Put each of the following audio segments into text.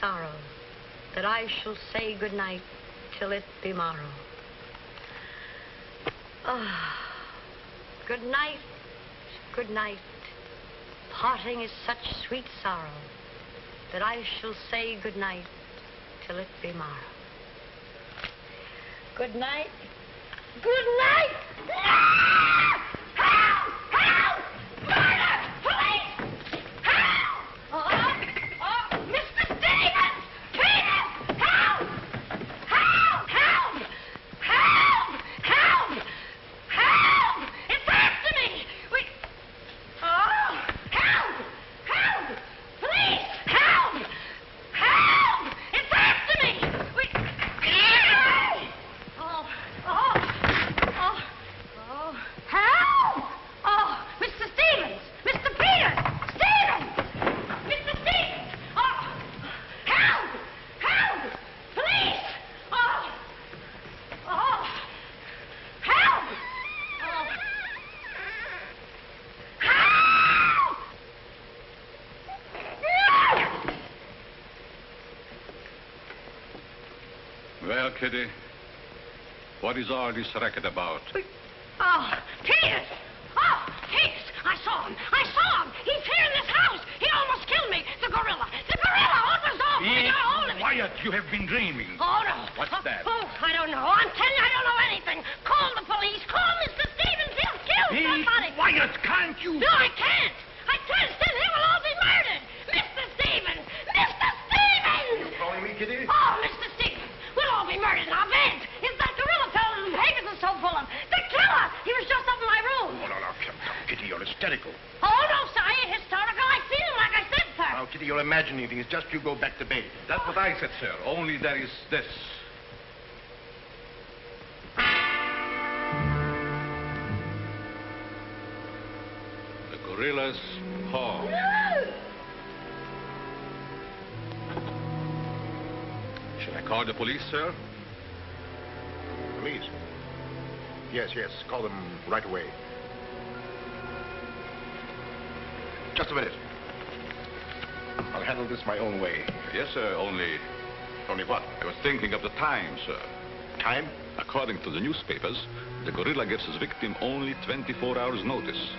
sorrow that I shall say good night till it be morrow. Ah, good night, good night. Parting is such sweet sorrow that I shall say good night till it be morrow. Good night. Good night! Ah! Help! Help! Murder! Police! Help! Mr. Stevens! Peter! Help! Help! Help! Help! Help! Help! It's after me! Help! Help! Police! Help! Help! It's after me! Help! Oh, Mr. Stevens! Mr. Peter! Stevens! Mr. Stevens! Oh, help! Help! Police! Oh, help! Oh, help! Well, Kitty, what is all this racket about? Oh, Peters! Oh, Hicks! I saw him! I saw him! He's here in this house! He almost killed me! The gorilla! The gorilla! What was off? I got hold of it! Quiet! You have been dreaming. Oh, no. What's that? Oh, I don't know. I'm telling you, I don't know anything. Call the police. Call Mr. Stevens. He'll kill somebody. Quiet! Can't you? No, I can't. I can't. Then he will all be murdered. Mr. Stevens! Mr. Stevens! You calling me, Kitty? Oh, Mr. Stevens! We'll all be murdered in our beds. It's that gorilla fellow whom Haggis is so full of. The killer! He was just up in my room. Oh, no, come, Kitty, you're hysterical. Oh, no, sir. I ain't hysterical. I seen him like I said, sir. Now, Kitty, you're imagining things. Just you go back to bed. That's what I said, sir. Only there is this. The gorilla's paw. Shall I call the police, sir? Police? Yes, call them right away. Just a minute. I'll handle this my own way. Yes, sir. Only what? I was thinking of the time, sir. Time? According to the newspapers, the gorilla gives his victim only 24 hours notice.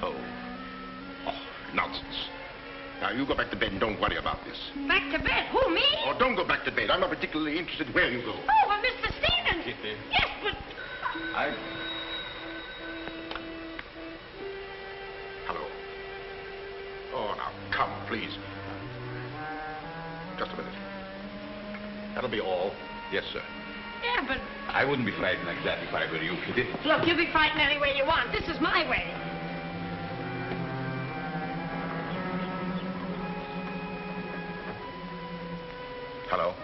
Oh, nonsense. Now, you go back to bed and don't worry about this. Back to bed? Who, me? Oh, don't go back to bed. I'm not particularly interested where you go. Oh, well, Mr. Stevens. Kitty. Yes, but... Hello. Oh, now, come, please. Just a minute. That'll be all. Yes, sir. Yeah, but... I wouldn't be frightened like that if I were you, Kitty. Look, you be frightened any way you want. This is my way. Hello.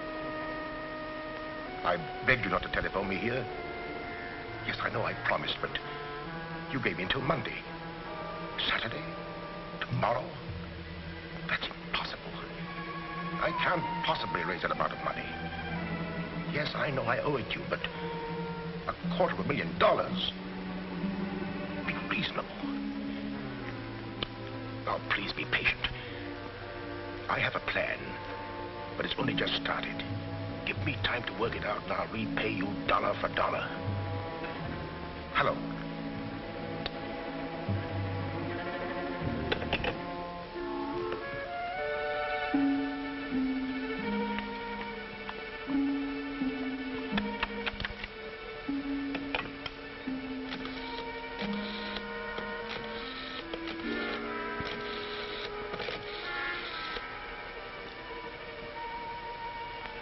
I begged you not to telephone me here. Yes, I know I promised, but you gave me until Monday. Saturday? Tomorrow? That's impossible. I can't possibly raise that amount of money. Yes, I know I owe it you, but $250,000. Be reasonable. Now, please be patient. I have a plan, but it's only just started. Give me time to work it out, and I'll repay you dollar for dollar. Hello.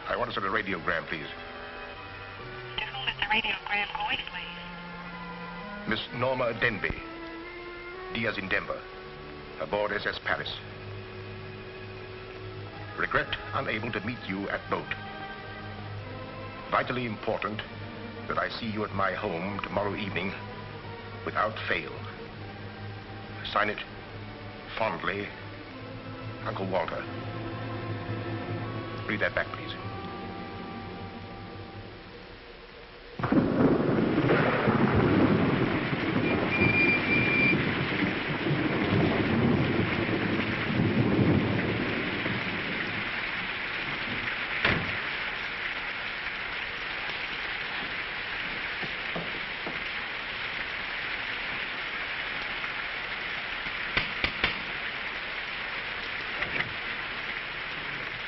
I want to send a radiogram, please. To whom is the radiogram going, please? Miss Norma Denby, Diaz in Denver, aboard SS Paris. Regret unable to meet you at boat. Vitally important that I see you at my home tomorrow evening without fail. Sign it, fondly, Uncle Walter. Read that back, please.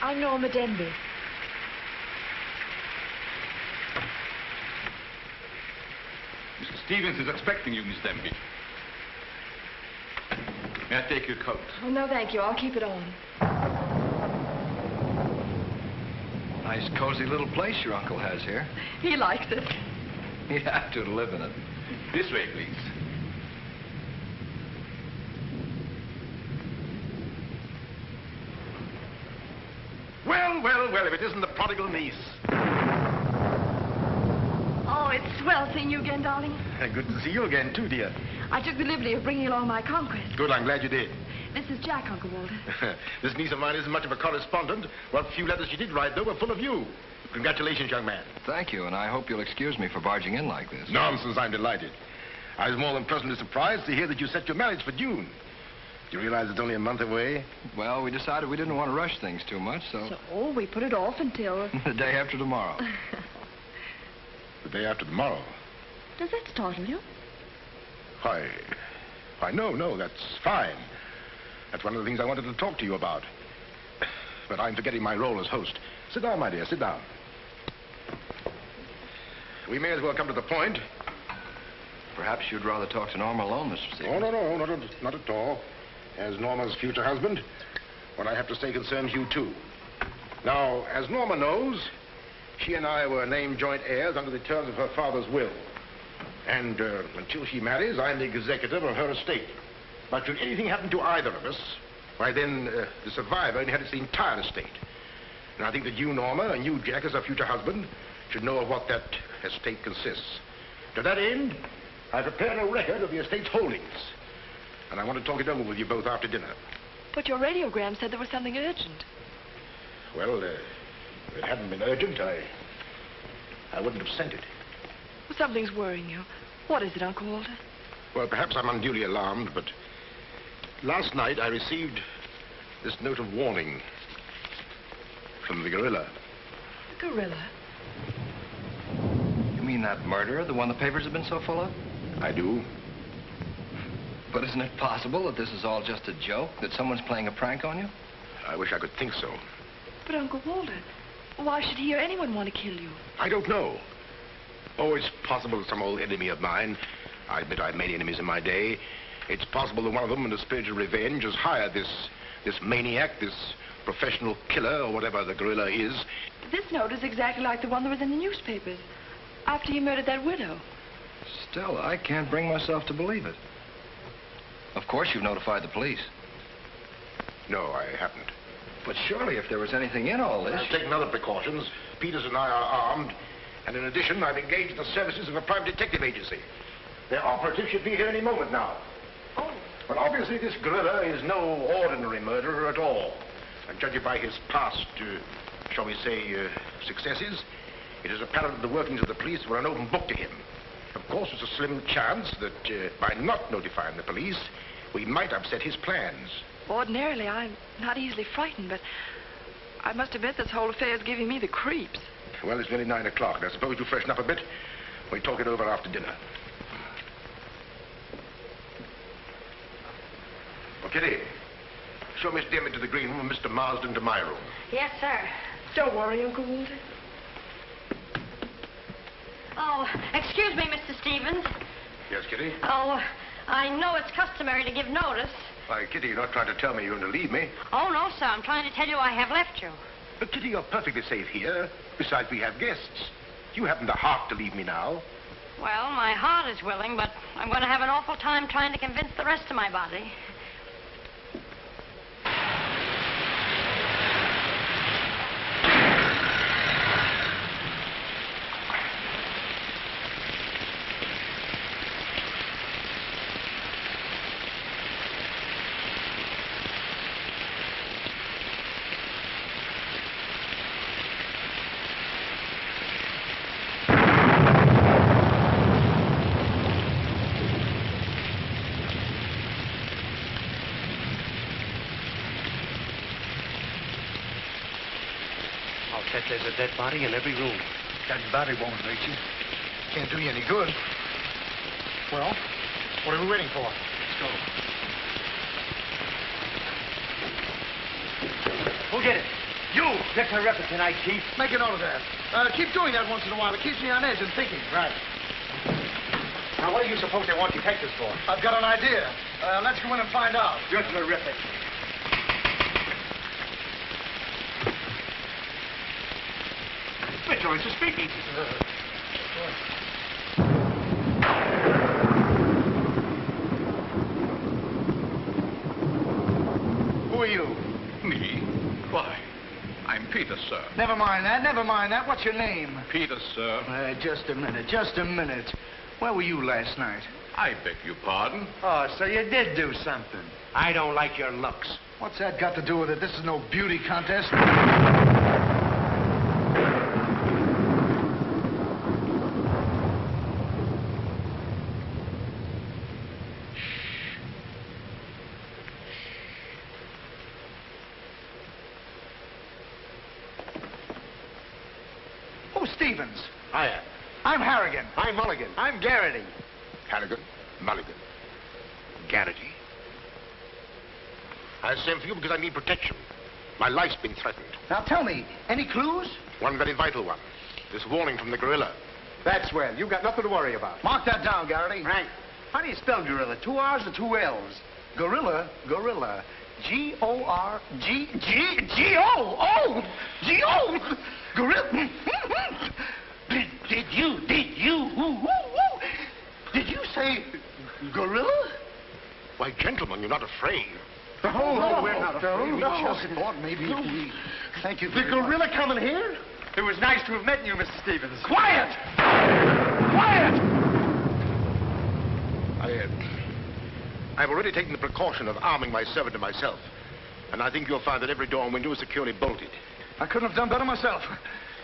I'm Norma Denby. Mr. Stevens is expecting you, Miss Denby. May I take your coat? Oh, no, thank you. I'll keep it on. Nice, cozy little place your uncle has here. He likes it. He'd have to live in it. This way, please. Well, well, well, if it isn't the prodigal niece. Oh, it's swell seeing you again, darling. Good to see you again, too, dear. I took the liberty of bringing along my conquest. Good, I'm glad you did. This is Jack, Uncle Walter. This niece of mine isn't much of a correspondent. What few letters she did write, though, were full of you. Congratulations, young man. Thank you, and I hope you'll excuse me for barging in like this. Nonsense, I'm delighted. I was more than pleasantly surprised to hear that you set your marriage for June. Do you realize it's only a month away? Well, we decided we didn't want to rush things too much, so... So, we put it off until... the day after tomorrow. The day after tomorrow. Does that startle you? Why, no, that's fine. That's one of the things I wanted to talk to you about. But I'm forgetting my role as host. Sit down, my dear, sit down. We may as well come to the point. Perhaps you'd rather talk to Norma alone, Mr. Stevens. Oh, no, not at all. As Norma's future husband, what I have to say concerns you, too. Now, as Norma knows, she and I were named joint heirs under the terms of her father's will. And until she marries, I'm the executor of her estate. But should anything happen to either of us, why then the survivor inherits the entire estate. And I think that you, Norma, and you, Jack, as her future husband, should know of what that estate consists. To that end, I prepared a record of the estate's holdings. And I want to talk it over with you both after dinner. But your radiogram said there was something urgent. Well, if it hadn't been urgent, I wouldn't have sent it. Well, something's worrying you. What is it, Uncle Walter? Well, perhaps I'm unduly alarmed, but last night I received this note of warning from the gorilla. The gorilla? You mean that murderer, the one the papers have been so full of? I do. But isn't it possible that this is all just a joke, that someone's playing a prank on you? I wish I could think so. But, Uncle Walter, why should he or anyone want to kill you? I don't know. Oh, it's possible that some old enemy of mine, I admit I've many enemies in my day, it's possible that one of them, in the spirit of revenge, has hired this maniac, this professional killer, or whatever the gorilla is. This note is exactly like the one that was in the newspapers after you murdered that widow. Still, I can't bring myself to believe it. Of course you've notified the police. No, I haven't. But surely if there was anything in all this... I've taken other precautions. Peters and I are armed. And in addition, I've engaged the services of a private detective agency. Their operative should be here any moment now. Oh. But obviously this gorilla is no ordinary murderer at all. And judging by his past, shall we say, successes, it is apparent that the workings of the police were an open book to him. Of course, there's a slim chance that by not notifying the police, we might upset his plans. Ordinarily, I'm not easily frightened, but I must admit this whole affair is giving me the creeps. Well, it's nearly 9 o'clock. I suppose you freshen up a bit. We talk it over after dinner. Well, Kitty, show Miss Demmett to the green room and Mr. Marsden to my room. Yes, sir. Don't worry, Uncle Walter. Oh, excuse me, Mr. Stevens. Yes, Kitty? Oh, I know it's customary to give notice. Why, Kitty, you're not trying to tell me you're going to leave me. Oh, no, sir. I'm trying to tell you I have left you. But, Kitty, you're perfectly safe here. Besides, we have guests. You haven't the heart to leave me now. Well, my heart is willing, but I'm going to have an awful time trying to convince the rest of my body. There's a dead body in every room. That body won't hurt you. Can't do you any good. Well, what are we waiting for? Let's go. Who'll get it? You! You're terrific tonight, Chief. Make a note of that. Keep doing that once in a while. It keeps me on edge and thinking. Right. Now, what do you suppose they want detectives for? I've got an idea. Let's go in and find out. You're terrific. Mr. Joyce is speaking. Who are you? Me? Why? I'm Peter, sir. Never mind that. What's your name? Peter, sir. Just a minute. Where were you last night? I beg your pardon. Oh, so you did do something. I don't like your looks. What's that got to do with it? This is no beauty contest. Who's Stevens? Hiya. I'm Harrigan. I'm Mulligan. I'm Garrity. Harrigan, Mulligan, Garrity. I sent for you because I need protection. My life's been threatened. Now tell me, any clues? One very vital one. This warning from the gorilla. That's well. You've got nothing to worry about. Mark that down, Garrity. Right. How do you spell gorilla? 2 R's or 2 L's? Gorilla. G-O-R-G-G-G-O. G-O. Gorilla. Did you say gorilla? Why, gentlemen, you're not afraid. No, we're not afraid. We just thought maybe we... Thank you The very much. gorilla coming here? It was nice to have met you, Mr. Stevens. Quiet! Quiet! I've already taken the precaution of arming my servant and myself. And I think you'll find that every door and window is securely bolted. I couldn't have done better myself.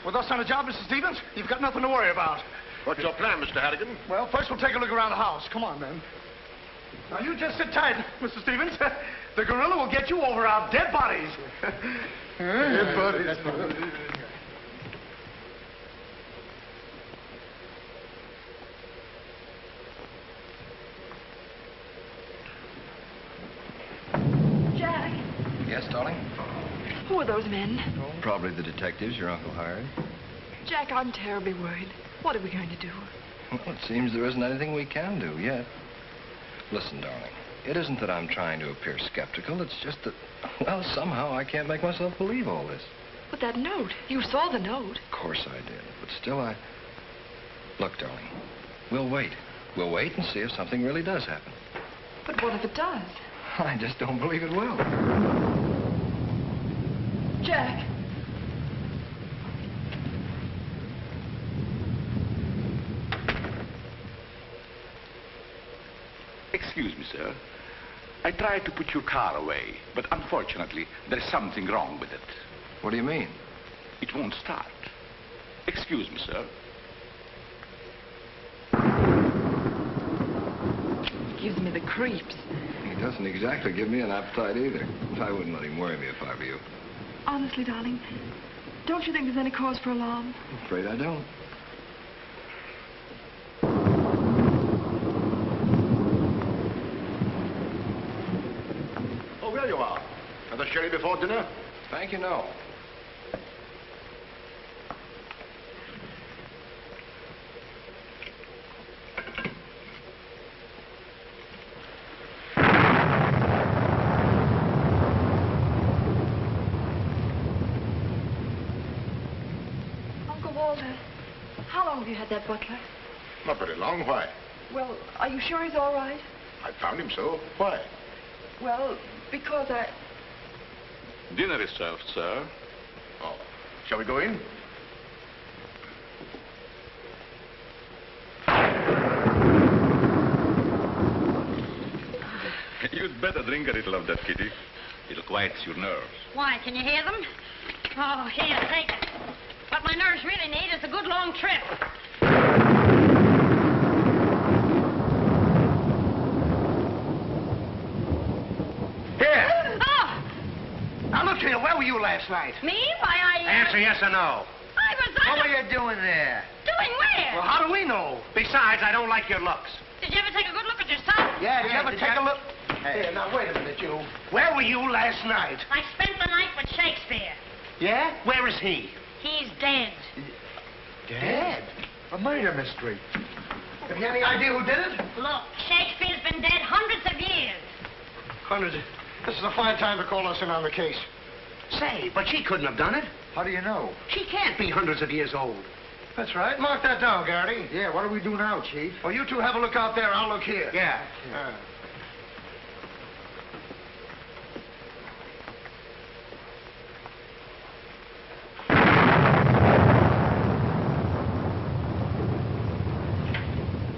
With us on a job, Mr. Stevens, you've got nothing to worry about. What's your plan, Mr. Harrigan? Well, first we'll take a look around the house. Come on, then. Now, you just sit tight, Mr. Stevens. The gorilla will get you over our dead bodies. Dead bodies. Jack, Yes, darling? who are those men? Probably the detectives your uncle hired. Jack, I'm terribly worried. What are we going to do? Well, it seems there isn't anything we can do yet. Listen, darling, it isn't that I'm trying to appear skeptical. It's just that, well, somehow I can't make myself believe all this. But that note, you saw the note. Of course I did, but still Look, darling, we'll wait. We'll wait and see if something really does happen. But what if it does? I just don't believe it will. Jack. Excuse me, sir. I tried to put your car away, but unfortunately, there's something wrong with it. What do you mean? It won't start. Excuse me, sir. Gives me the creeps. He doesn't exactly give me an appetite either. I wouldn't let him worry me if I were you. Honestly, darling, don't you think there's any cause for alarm? I'm afraid I don't. Oh, there you are. Another sherry before dinner? Thank you, no. Uncle Walter, how long have you had that butler? Not very long. Why? Well, are you sure he's all right? I found him so. Why? Well, because Dinner is served, sir. Oh. Shall we go in? You'd better drink a little of that, Kitty. It'll quiet your nerves. Why, can you hear them? Oh, here, take it. What my nerves really need is a good long trip. Here. Oh, Now, look here. Where were you last night? me? Why, Answer yes or no. I was What were you doing there? Doing where? Well, how do we know? Besides, I don't like your looks. Did you ever take a good look at yourself? Yeah, did you ever did take you- a look? Hey. Here, now, wait a minute, you. Where were you last night? I spent the night with Shakespeare. Yeah? Where is he? He's dead. Dead? A murder mystery. Have you any idea who did it? Look, Shakespeare's been dead hundreds of years. Hundreds. This is a fine time to call us in on the case. Say, but she couldn't have done it. How do you know? She can't be hundreds of years old. That's right. Mark that down, Garrity. Yeah, what do we do now, Chief? Well, you two have a look out there. I'll look here. Yeah.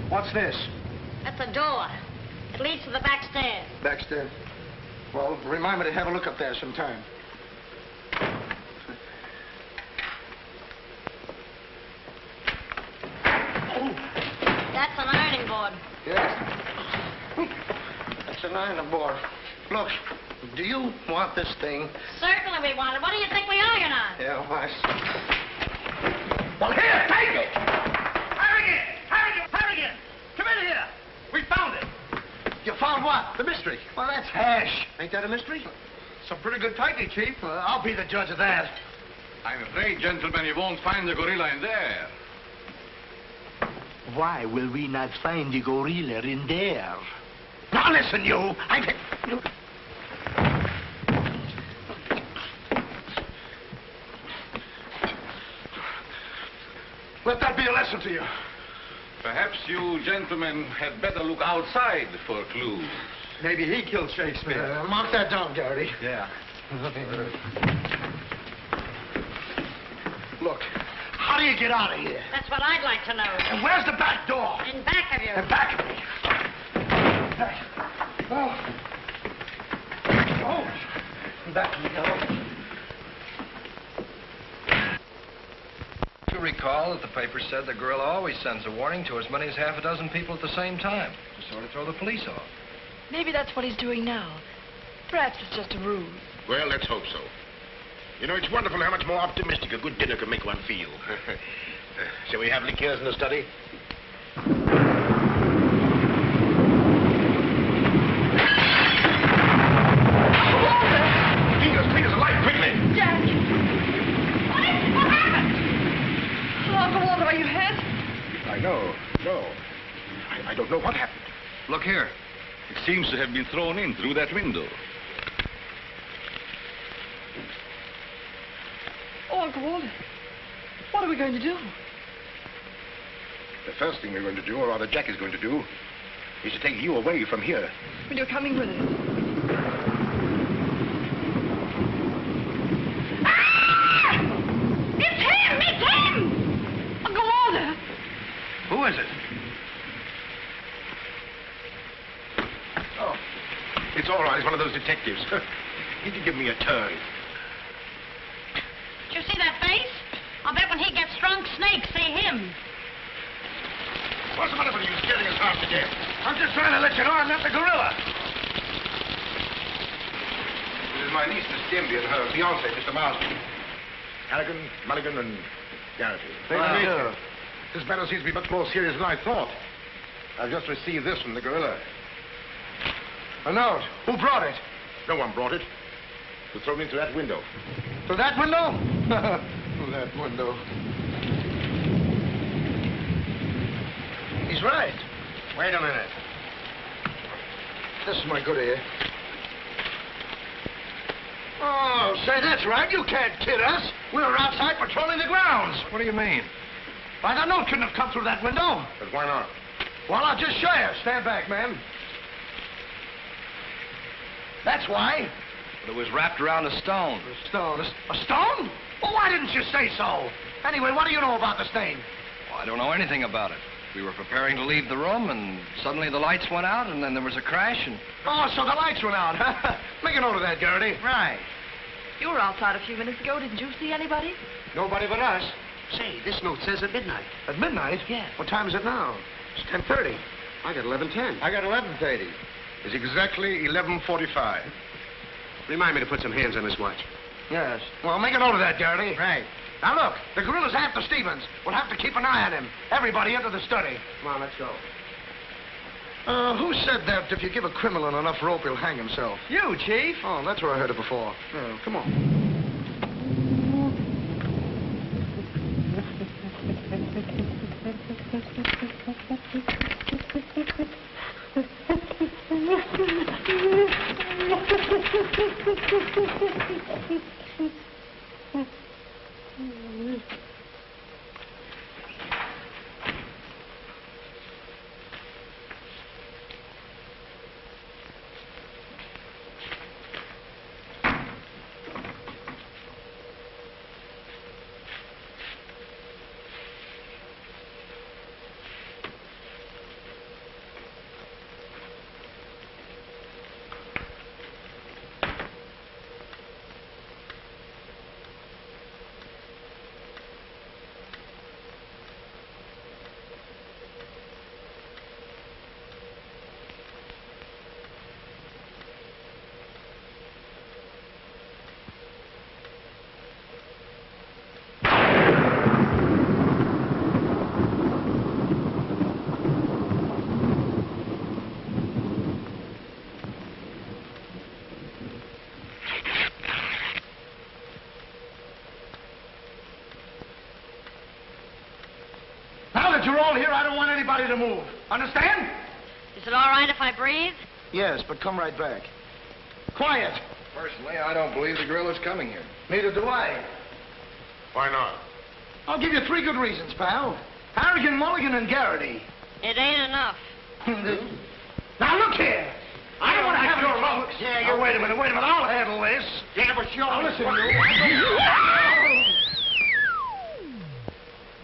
What's this? That's a door. It leads to the back stairs. Backstairs. Well, remind me to have a look up there sometime. That's an ironing board. Yes. That's an ironing board. Look, do you want this thing? Certainly we want it. What do you think we iron on? Yeah, I see. Well, here, take it! Harrigan! Come in here! We found it! You found what? The mystery. Well, that's hash. Ain't that a mystery? Some pretty good tightening, Chief. I'll be the judge of that. I'm afraid, gentlemen, you won't find the gorilla in there. Why will we not find the gorilla in there? Now listen, you. Let that be a lesson to you. Perhaps you gentlemen had better look outside for clues. Maybe he killed Shakespeare. Mark that down, Garrity. Yeah. Look, how do you get out of here? That's what I'd like to know. And where's the back door? In back of you. In back of me. Back we go. You recall that the paper said the gorilla always sends a warning to as many as half a dozen people at the same time to sort of throw the police off. Maybe that's what he's doing now. Perhaps it's just a ruse. Well, let's hope so. You know, it's wonderful how much more optimistic a good dinner can make one feel. Shall we have liqueurs in the study? Clean as a light, quickly! Jack! What happened? Oh, Uncle Walter, are you hurt? I know. No. I don't know what happened. Look here. It seems to have been thrown in through that window. Oh, Uncle Walter, what are we going to do? The first thing we're going to do, or rather Jack is going to do, is to take you away from here. Well, you're coming with us. Ah! It's him! It's him! Uncle Walter! Who is it? Oh, it's all right. It's one of those detectives. He can give me a turn. Did you see that face? I'll bet when he gets drunk, snakes see him. What's the matter with you scaring us half to death? I'm just trying to let you know I'm not the gorilla. This is my niece, Miss Denby, and her fiancé, Mr. Marsden. Harrigan, Mulligan, and Garrity. This matter seems to be much more serious than I thought. I've just received this from the gorilla. A note. Who brought it? No one brought it. It was thrown into that window. Through that window? Through that window. He's right. Wait a minute. This is my good ear. Oh, say, that's right. You can't kid us. We were outside patrolling the grounds. What do you mean? Why, that note couldn't have come through that window. But why not? Well, I'll just show you. Stand back, man. That's why. But it was wrapped around a stone. A stone. A stone? Well, why didn't you say so? Anyway, what do you know about the stain? Well, I don't know anything about it. We were preparing to leave the room, and suddenly the lights went out, and then there was a crash, and... Oh, so the lights went out. Make a note of that, Garrity. Right. You were outside a few minutes ago. Didn't you see anybody? Nobody but us. Say, this note says at midnight. At midnight? Yeah. What time is it now? It's 10:30. I got 11:10. I got 11:30. It's exactly 11:45. Remind me to put some hands on this watch. Yes. Well, make a note of that, Garrity. Right. Now, look, the gorilla's after Stevens. We'll have to keep an eye on him. Everybody into the study. Come on, let's go. Who said that if you give a criminal enough rope, he'll hang himself? You, Chief. Oh, that's where I heard it before. Oh, come on. You're all here. I don't want anybody to move. Understand? Is it all right if I breathe? Yes, but come right back. Quiet. Personally, I don't believe the gorilla's coming here. Neither do I. Why not? I'll give you 3 good reasons, pal. Harrigan, Mulligan, and Garrity. It ain't enough. Now, look here. I don't want to have your luck. Yeah, Now, wait a minute. I'll handle this. Yeah, but you're... Now, listen, you.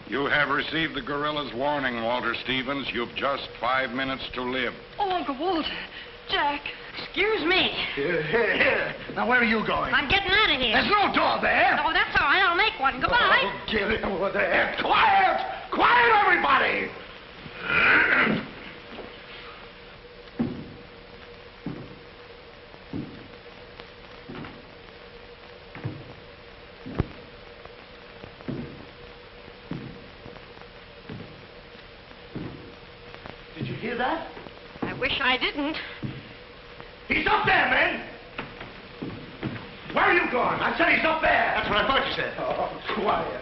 You have received the gorilla's warning, Walter Stevens. You've just 5 minutes to live. Oh, Uncle Walter. Jack. Excuse me. Here. Now, where are you going? I'm getting out of here. There's no door there. Oh, that's all right. I'll make one. Goodbye. Oh, get it over there. Quiet! Quiet, everybody! Did you hear that? I wish I didn't. He's up there, men! Where are you going? I said he's up there. That's what I thought you said. Oh, quiet.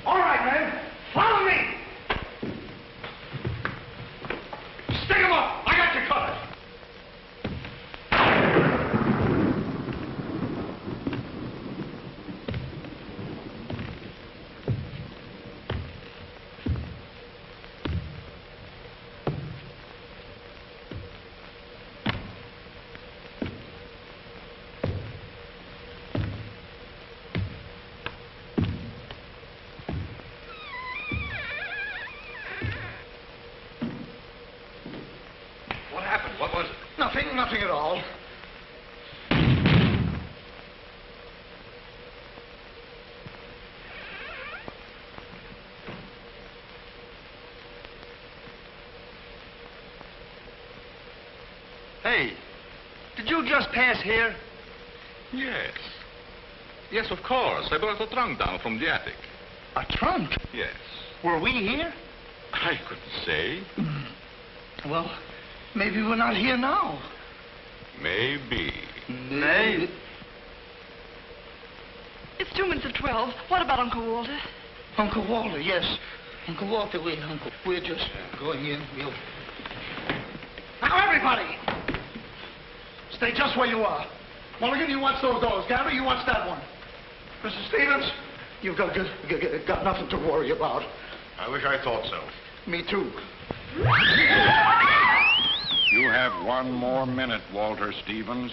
All right, men. Follow me. Stick him up. I got you covered. What was it? Nothing at all. Hey, did you just pass here? Yes. Yes, of course. I brought a trunk down from the attic. A trunk? Yes. Were we here? I couldn't say. Well, maybe we're not here now. Maybe. Maybe. It's 2 minutes of 12. What about Uncle Walter? Uncle Walter, yes. Uncle Walter, we're just going in. Now, everybody! Stay just where you are. Mulligan, you watch those doors. Gary, you watch that one. Mr. Stevens, you've got nothing to worry about. I wish I thought so. Me too. You have 1 more minute, Walter Stevens.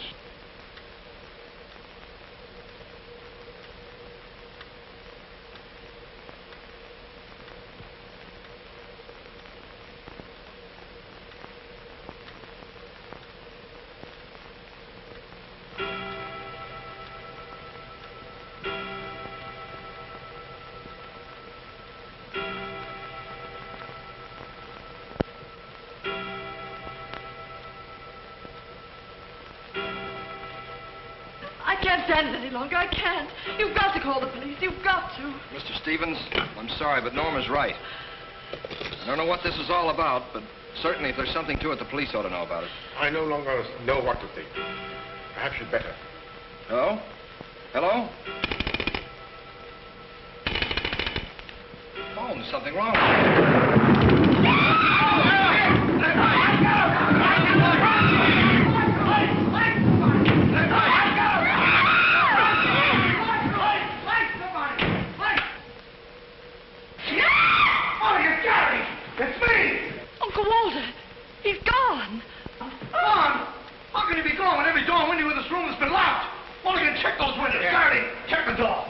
I can't stand it any longer. I can't. You've got to call the police. You've got to. Mr. Stevens, I'm sorry, but Norma's right. I don't know what this is all about, but certainly if there's something to it, the police ought to know about it. I no longer know what to think. Perhaps you'd better. Hello? Hello? Oh, there's something wrong. It's me! Uncle Walter, he's gone. Gone? How can he be gone when every door and window in this room has been locked? Mulligan, check those windows. Garrity, check the door.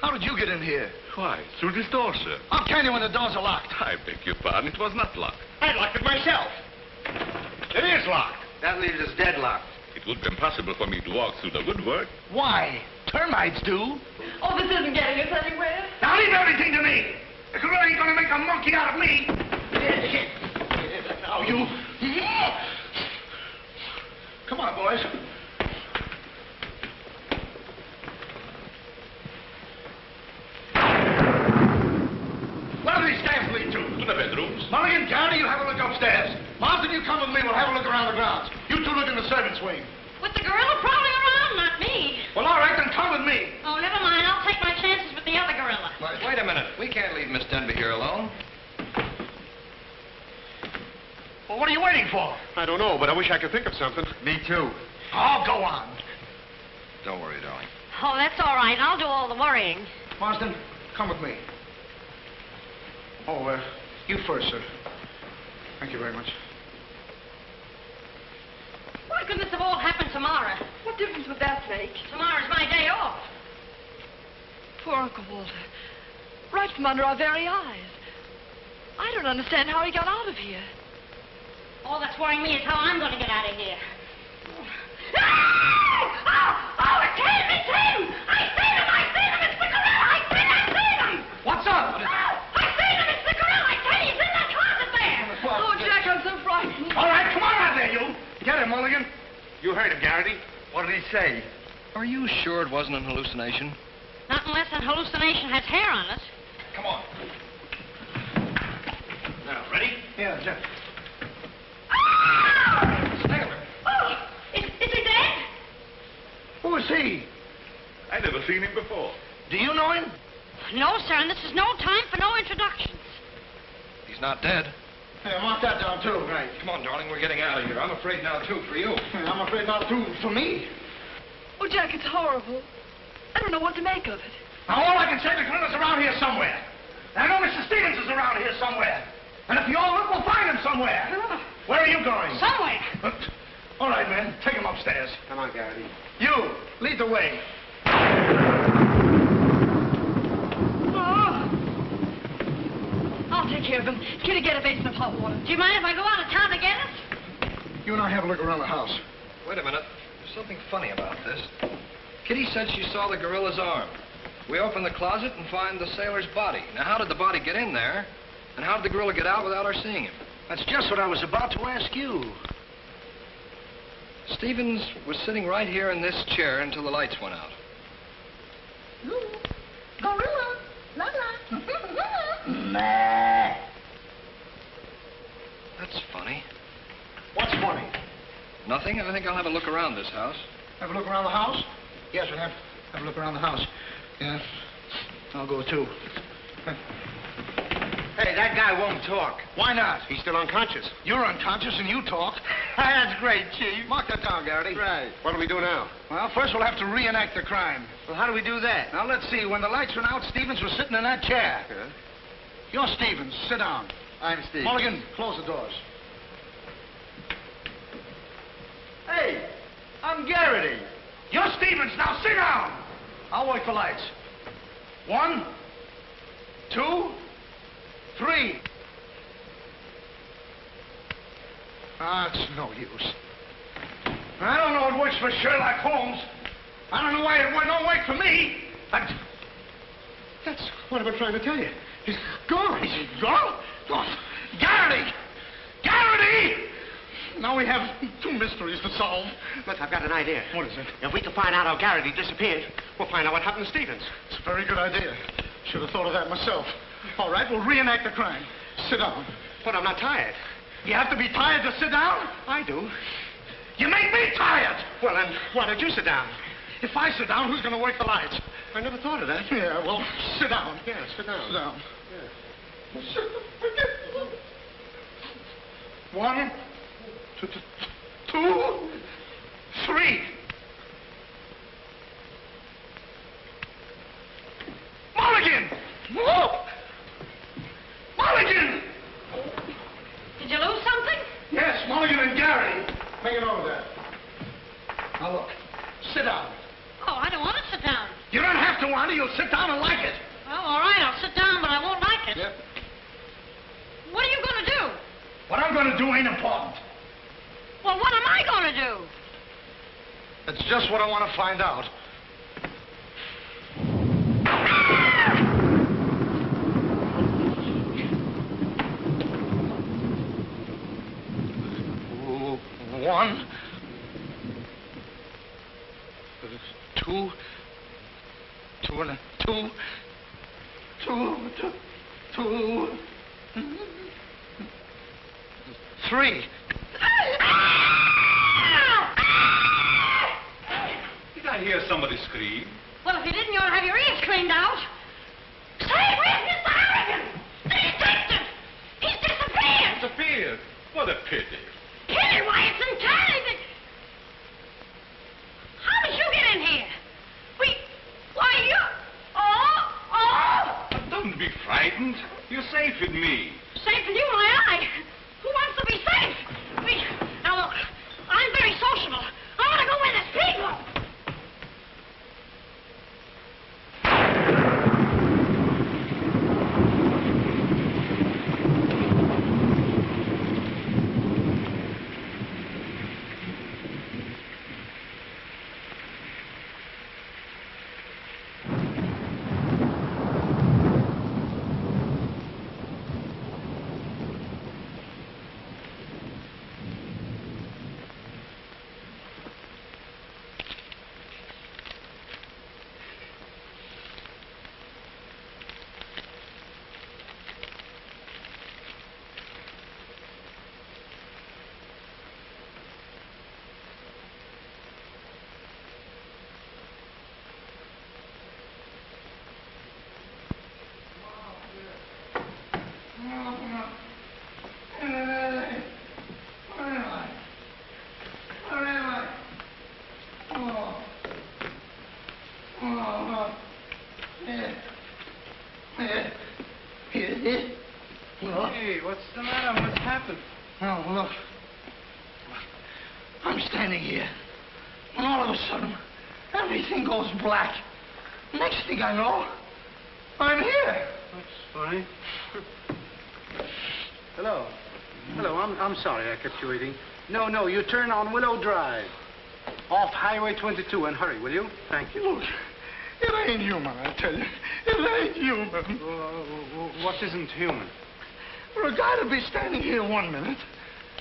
How did you get in here? Why, through this door, sir. How can you when the doors are locked? I beg your pardon, it was not locked. I locked it myself. It is locked. That leaves us deadlocked. It would be impossible for me to walk through the woodwork. Why? Termites do. Oh, this isn't getting us anywhere. Now leave everything to me. The gorilla ain't gonna make a monkey out of me. Now you. Come on, boys. Where do these stairs lead to? To the bedrooms. Mulligan, Garrity, you have a look upstairs. Marsden, you come with me. We'll have a look around the grounds. You two look in the servants' wing. With the gorilla prowling around, not me. Well, all right, then come with me. Oh, never mind. I'll take my chances with the other gorilla. Wait a minute. We can't leave Miss Denby here alone. Well, what are you waiting for? I don't know, but I wish I could think of something. Me too. Oh, go on. Don't worry, darling. Oh, that's all right. I'll do all the worrying. Marsden, come with me. Oh, you first, sir. Thank you very much. Why couldn't this have all happened tomorrow? What difference would that make? Tomorrow's my day off. Poor Uncle Walter. Right from under our very eyes. I don't understand how he got out of here. All that's worrying me is how I'm going to get out of here. Oh, it's him! It's him! I seen him! I seen him! It's the gorilla! I seen him! What's up? Oh, I seen him! It's the gorilla! I tell you, he's in that closet there! Oh, Jack, I'm so frightened. All right, come on out there, you. Get him, Mulligan. You heard him, Garrity. What did he say? Are you sure it wasn't an hallucination? Not unless an hallucination has hair on it. Come on. Now, ready? Yeah, Jeff. Oh, is he dead? Who is he? I never seen him before. Do you know him? No, sir, and this is no time for no introductions. He's not dead. Yeah, mark that down, too. Right. Come on, darling, we're getting out of here. I'm afraid now, too, for you. I'm afraid not, too, for me. Oh, Jack, it's horrible. I don't know what to make of it. Now, all I can say, the gorilla's around here somewhere. I know Mr. Stevens is around here somewhere. And if you all look, we'll find him somewhere. Where are you going? Somewhere. All right, men, take him upstairs. Come on, Garrity. You, lead the way. I'll take care of him. Kitty, get a basin of hot water. Do you mind if I go out of town to get it? You and I have a look around the house. Wait a minute. There's something funny about this. Kitty said she saw the gorilla's arm. We open the closet and find the sailor's body. Now, how did the body get in there? And how did the gorilla get out without our seeing him? That's just what I was about to ask you. Stevens was sitting right here in this chair until the lights went out. Gorilla. La la. That's funny. What's funny? Nothing. I think I'll have a look around this house. Have a look around the house? Yes, we'll have a look around the house. Yeah. I'll go, too. Hey, that guy won't talk. Why not? He's still unconscious. You're unconscious and you talk. That's great, Chief. Mark that down, Garrity. Right. What do we do now? Well, first we'll have to reenact the crime. Well, how do we do that? Now, let's see. When the lights went out, Stevens was sitting in that chair. Yeah. You're Stevens. Sit down. I'm Steve. Mulligan, close the doors. Hey, I'm Garrity. You're Stevens. Now, sit down. I'll wait for lights. 1, 2, 3. It's no use. I don't know it works for Sherlock Holmes. I don't know why it don't work for me. That's what I've been trying to tell you. He's gone. He's gone? Oh, Garrity! Garrity! Now we have 2 mysteries to solve. Look, I've got an idea. What is it? If we can find out how Garrity disappeared, we'll find out what happened to Stevens. It's a very good idea. Should have thought of that myself. All right, we'll reenact the crime. Sit down. But I'm not tired. You have to be tired to sit down? I do. You make me tired! Well, then, why don't you sit down? If I sit down, who's going to work the lights? I never thought of that. Yeah, well, sit down. Yeah, sit down. Sit down. Yeah. One, two, three. Mulligan! Mulligan! Did you lose something? Yes, Mulligan and Gary. Make it over there. Now, look. Sit down. Oh, I don't want to sit down. You don't have to want it. You'll sit down and like it. Well, all right, I'll sit down, but I won't like it. Yep. What are you going to do? What I'm going to do ain't important. Well, what am I going to do? That's just what I want to find out. One, two, three. Did I hear somebody scream? Well, if you didn't, you ought to have your ears cleaned out. Say, where's Mr. Harrigan? The detective! He's disappeared! Disappeared? What a pity. Pity? Why, it's entirely... How did you get in here? Why, you... Oh! Don't be frightened. You're safe with me. Safe with you, my eye. Who wants to be safe? Now, look, I'm very sociable. I want to go where there's people. Hey, what's the matter? What's happened? Oh, look. I'm standing here. And all of a sudden, everything goes black. Next thing I know, I'm here. That's funny. Hello. Hello, I'm sorry I kept you waiting. No, you turn on Willow Drive. Off Highway 22 and hurry, will you? Thank you. Look, it ain't human, I tell you. It ain't human. What isn't human? For a guy to be standing here 1 minute,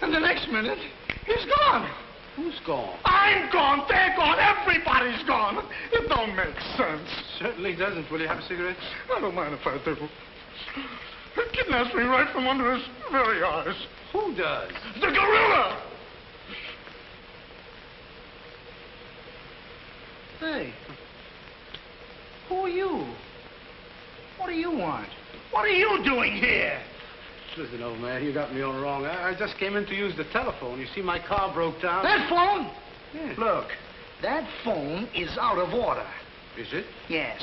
and the next minute, he's gone. Who's gone? I'm gone, they're gone, everybody's gone. It don't make sense. Certainly doesn't. Will you have a cigarette? I don't mind if I do. He kidnaps me right from under his very eyes. Who does? The gorilla! Hey, who are you? What do you want? What are you doing here? Listen, old man, you got me all wrong. I just came in to use the telephone. You see, my car broke down. That phone? Yeah. Look, that phone is out of order. Is it? Yes.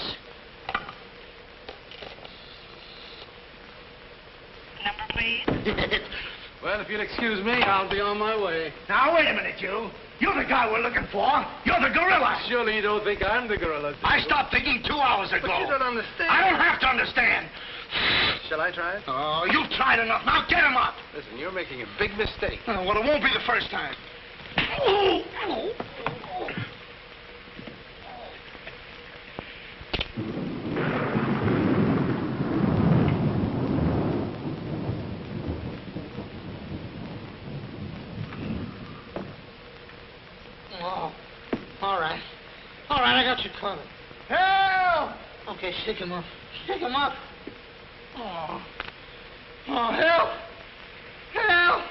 Number, please. Well, if you'll excuse me, I'll be on my way. Now, wait a minute, you. You're the guy we're looking for. You're the gorilla. Surely you don't think I'm the gorilla, do you? I stopped thinking 2 hours ago. But you don't understand. I don't have to understand. Shall I try it? Oh, you've tried enough. Now get him up. Listen, you're making a big mistake. Well, it won't be the first time. Oh, all right. All right, I got you covered. Help! Okay, stick him up. Stick him up. Oh. Oh, help! Help!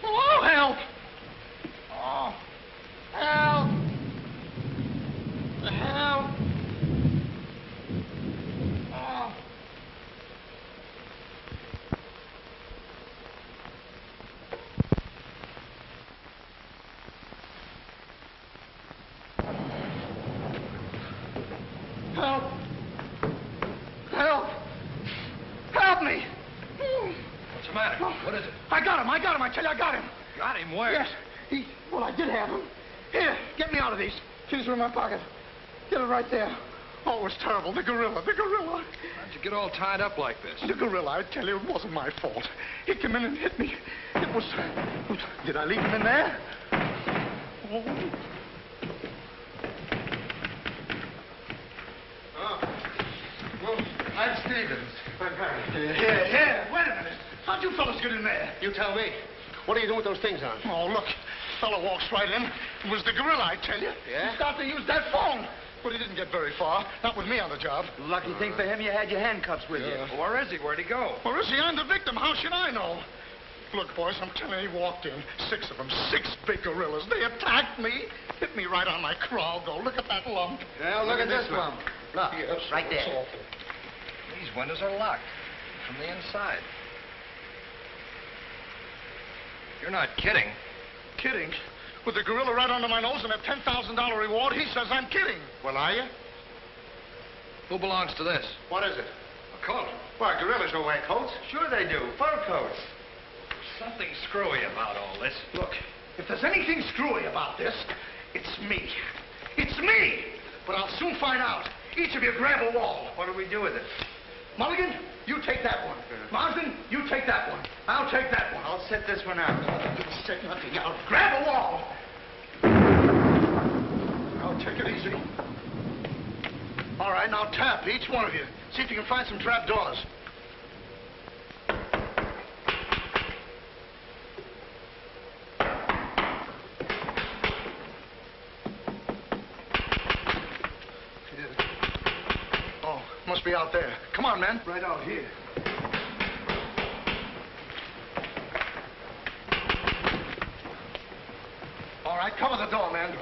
Oh, help! Oh, help! got him. I tell you, I got him. Got him where? Yes. Well, I did have him. Here, get me out of these. Keys are in my pocket. Get it right there. Oh, it was terrible. The gorilla. How'd you get all tied up like this? The gorilla, I tell you, it wasn't my fault. He came in and hit me. It was... Did I leave him in there? Oh. Well, I'm Stevens. I'm Harry. Here. Wait a minute. How'd you fellas get in there? You tell me. What are you doing with those things on? Oh, look. Fellow walks right in. It was the gorilla, I tell you. Yeah? He started to use that phone. But he didn't get very far. Not with me on the job. Lucky thing for him, you had your handcuffs with you. Well, where is he? Where'd he go? Where is he? I'm the victim. How should I know? Look, boys, I'm telling you, he walked in. 6 of them. 6 big gorillas. They attacked me. Hit me right on my crawl. Go, look at that lump. Yeah, look at this lump. Look, yes, right there. Awful. These windows are locked from the inside. You're not kidding. Kidding? With the gorilla right under my nose and a $10,000 reward, he says I'm kidding. Well, are you? Who belongs to this? What is it? A coat. Why, gorillas don't wear coats. Sure they do. Fur coats. Something screwy about all this. Look, if there's anything screwy about this, it's me. It's me! But I'll soon find out. Each of you grab a wall. What do we do with it? Mulligan, you take that one. Marsden, you take that one. I'll take that one. I'll set this one out. You set nothing out. Grab a wall. I'll take it easy. All right, now tap, each one of you. See if you can find some trap doors. Oh, must be out there. Come on, man. Right out here. All right, cover the door, man.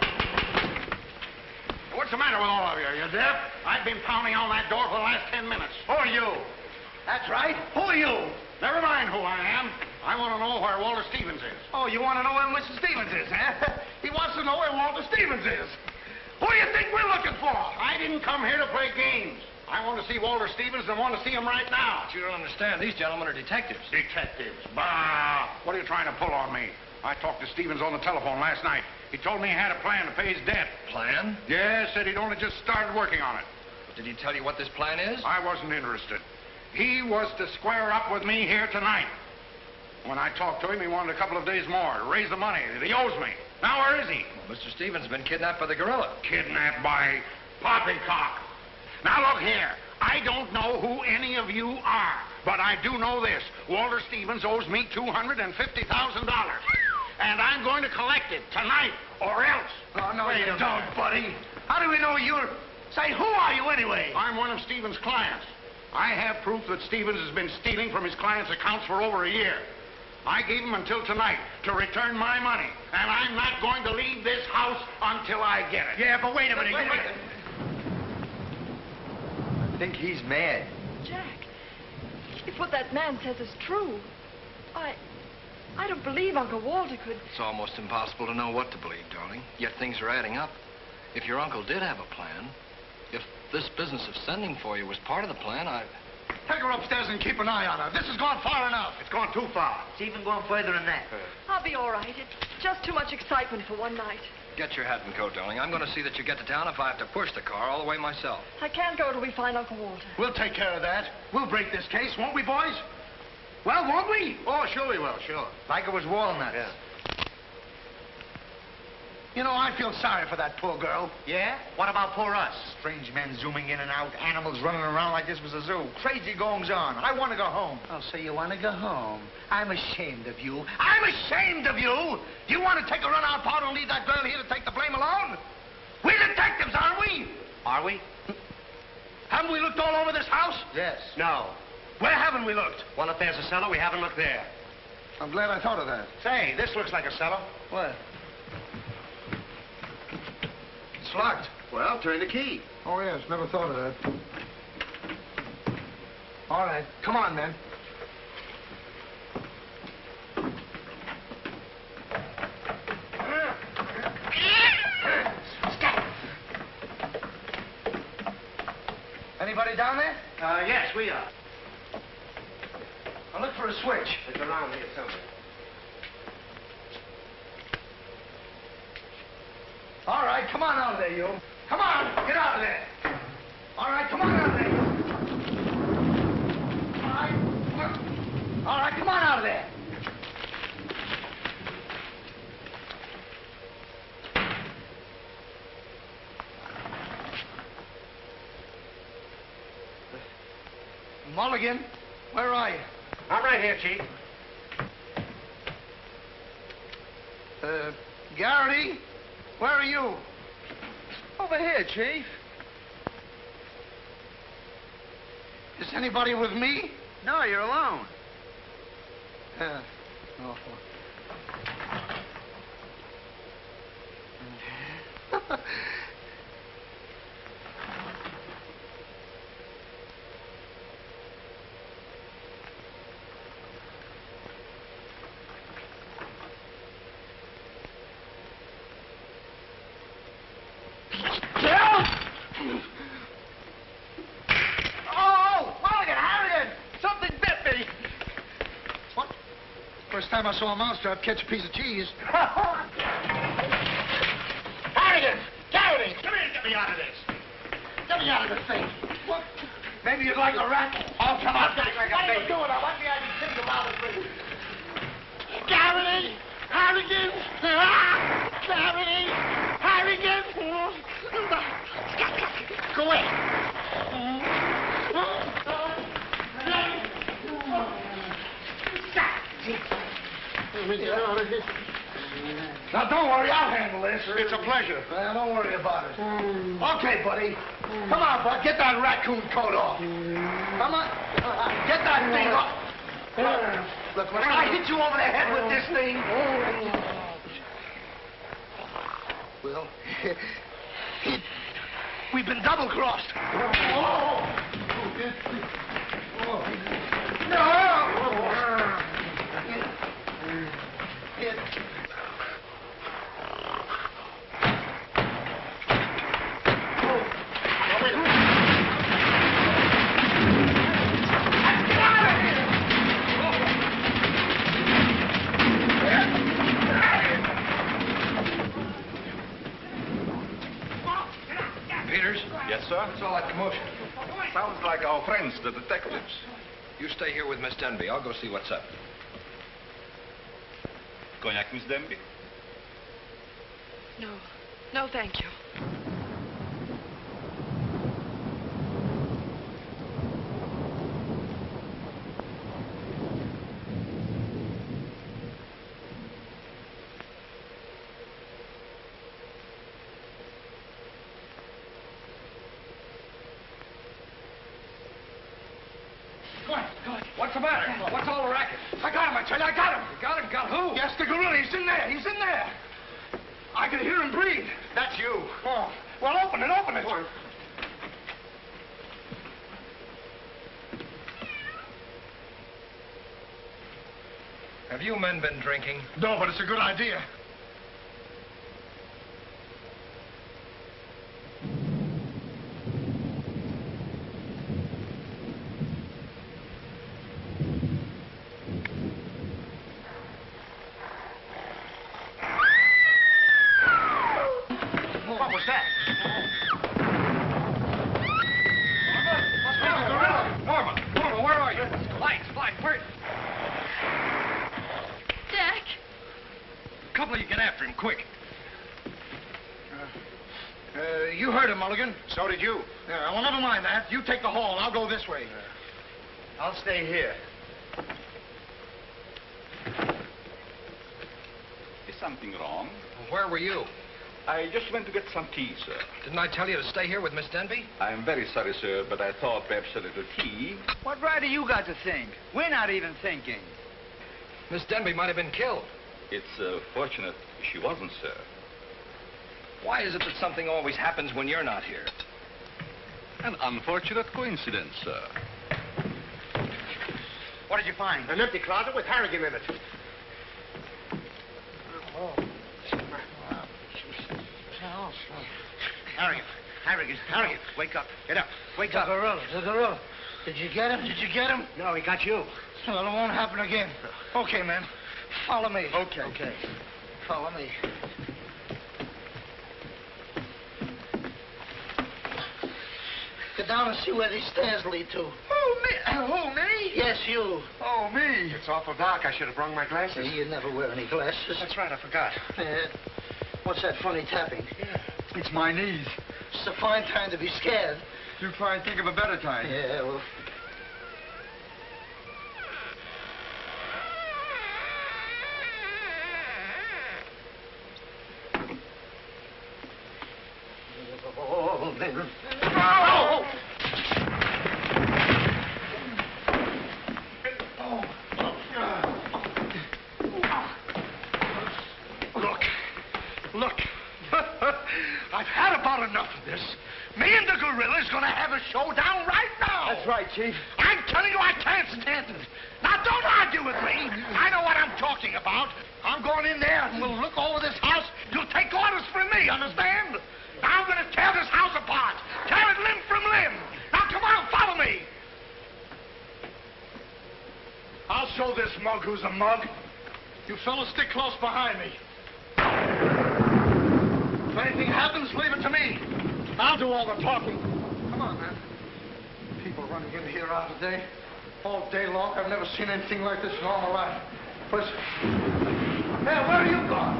What's the matter with all of you? Are you deaf? I've been pounding on that door for the last 10 minutes. Who are you? That's right. Who are you? Never mind who I am. I want to know where Walter Stevens is. Oh, you want to know where Mr. Stevens is, huh? He wants to know where Walter Stevens is. Who do you think we're looking for? I didn't come here to play games. I want to see Walter Stevens and want to see him right now. But you don't understand. These gentlemen are detectives. Detectives? Bah! What are you trying to pull on me? I talked to Stevens on the telephone last night. He told me he had a plan to pay his debt. Plan? Yeah, said he'd only just started working on it. Did he tell you what this plan is? I wasn't interested. He was to square up with me here tonight. When I talked to him, he wanted a couple of days more to raise the money that he owes me. Now, where is he? Well, Mr. Stevens has been kidnapped by the gorilla. Kidnapped by poppycock. Now, look here. I don't know who any of you are, but I do know this. Walter Stevens owes me $250,000. And I'm going to collect it tonight, or else. Oh, no, you don't, buddy. How do we know you're... Say, who are you anyway? I'm one of Stevens' clients. I have proof that Stevens has been stealing from his clients' accounts for over a year. I gave him until tonight to return my money, and I'm not going to leave this house until I get it. Yeah, but wait a minute. I think he's mad. Jack, if what that man says is true, I don't believe Uncle Walter could... It's almost impossible to know what to believe, darling. Yet things are adding up. If your uncle did have a plan, if this business of sending for you was part of the plan, Take her upstairs and keep an eye on her. This has gone far enough. It's gone too far. It's even going further than that. I'll be all right. It's just too much excitement for one night. Get your hat and coat, darling. I'm going to see that you get to town if I have to push the car all the way myself. I can't go till we find Uncle Walter. We'll take care of that. We'll break this case, won't we, boys? Well, won't we? Oh, sure we will, sure. Like it was walnuts. Yeah. You know, I feel sorry for that poor girl. Yeah? What about poor us? Strange men zooming in and out, animals running around like this was a zoo. Crazy goings on. I want to go home. Oh, so you want to go home? I'm ashamed of you. I'm ashamed of you! Do you want to take a run out part and leave that girl here to take the blame alone? We're detectives, aren't we? Are we? Haven't we looked all over this house? Yes. No. Where haven't we looked? Well, if there's a cellar, we haven't looked there. I'm glad I thought of that. Say, this looks like a cellar. What? It's locked. Well, turn the key. Oh, yes. Never thought of that. All right. Come on, then. Anybody down there? Yes, we are. I'll look for a switch. It's around here somewhere. All right, come on out of there, you. Come on, get out of there. All right, come on out of there, you. All right, come on out of there. Mulligan, where are you? I'm right here, Chief. Garrity, where are you? Over here, Chief. Is anybody with me? No, you're alone. Oh. First time I saw a mousetrap catch a piece of cheese. Harrigan! Garrity! Come here and get me out of this. Get me out of this thing. What? Maybe you'd like a rat? Oh, come on, back like a What are baby. you doing? I want you to think about it, please. Garrity! Harrigan! Garrity! Harrigan! Go away. Now, don't worry, I'll handle this. It's a pleasure. Well, don't worry about it. Okay, buddy. Come on, bud. Get that raccoon coat off. Come on. Get that thing off. Look, when I hit you over the head with this thing... Well, we've been double-crossed. Yes, sir? What's all that commotion? Sounds like our friends, the detectives. You stay here with Miss Denby. I'll go see what's up. Cognac, Miss Denby? No. No, thank you. What's the matter? What's all the racket? I got him, I tell you, I got him. You got him? Got who? Yes, the gorilla. He's in there. He's in there. I can hear him breathe. That's you. Oh, well, open it, open it. Have you men been drinking? No, but it's a good idea. What was that? Norma, where are you? Lights, where? Jack! A couple of you get after him, quick. You heard him, Mulligan. So did you. Yeah, well, never mind that. You take the hall. I'll go this way. I'll stay here. Is something wrong? Where were you? I just went to get some tea, sir. Didn't I tell you to stay here with Miss Denby? I'm very sorry, sir, but I thought perhaps a little tea. What right have you got to think? We're not even thinking. Miss Denby might have been killed. It's fortunate she wasn't, sir. Why is it that something always happens when you're not here? An unfortunate coincidence, sir. What did you find? An empty closet with Harrigan in it. Harrigan, wake up. Get up. Wake up. The gorilla. Did you get him? No, he got you. Well, it won't happen again. Okay, man. Follow me. Okay. Follow me. Get down and see where these stairs lead to. Who, me? Who, me? Yes, you. Oh, me. It's awful dark. I should have brought my glasses. You never wear any glasses. That's right, I forgot. What's that funny tapping? Yeah. It's my knees. It's a fine time to be scared. You try and think of a better time. Yeah, well... Oh, man. Oh! Look. I've had about enough of this. Me and the gorilla's gonna have a showdown right now. That's right, Chief. I'm telling you, I can't stand it. Now, don't argue with me. I know what I'm talking about. I'm going in there and we'll look over this house. You'll take orders from me, understand? Now, I'm gonna tear this house apart. Tear it limb from limb. Now, come on, follow me. I'll show this mug who's a mug. You fellas stick close behind me. If anything happens, leave it to me. I'll do all the talking. Come on, man. People running in here all day. All day long. I've never seen anything like this in all my life. Listen. Hey, where are you going?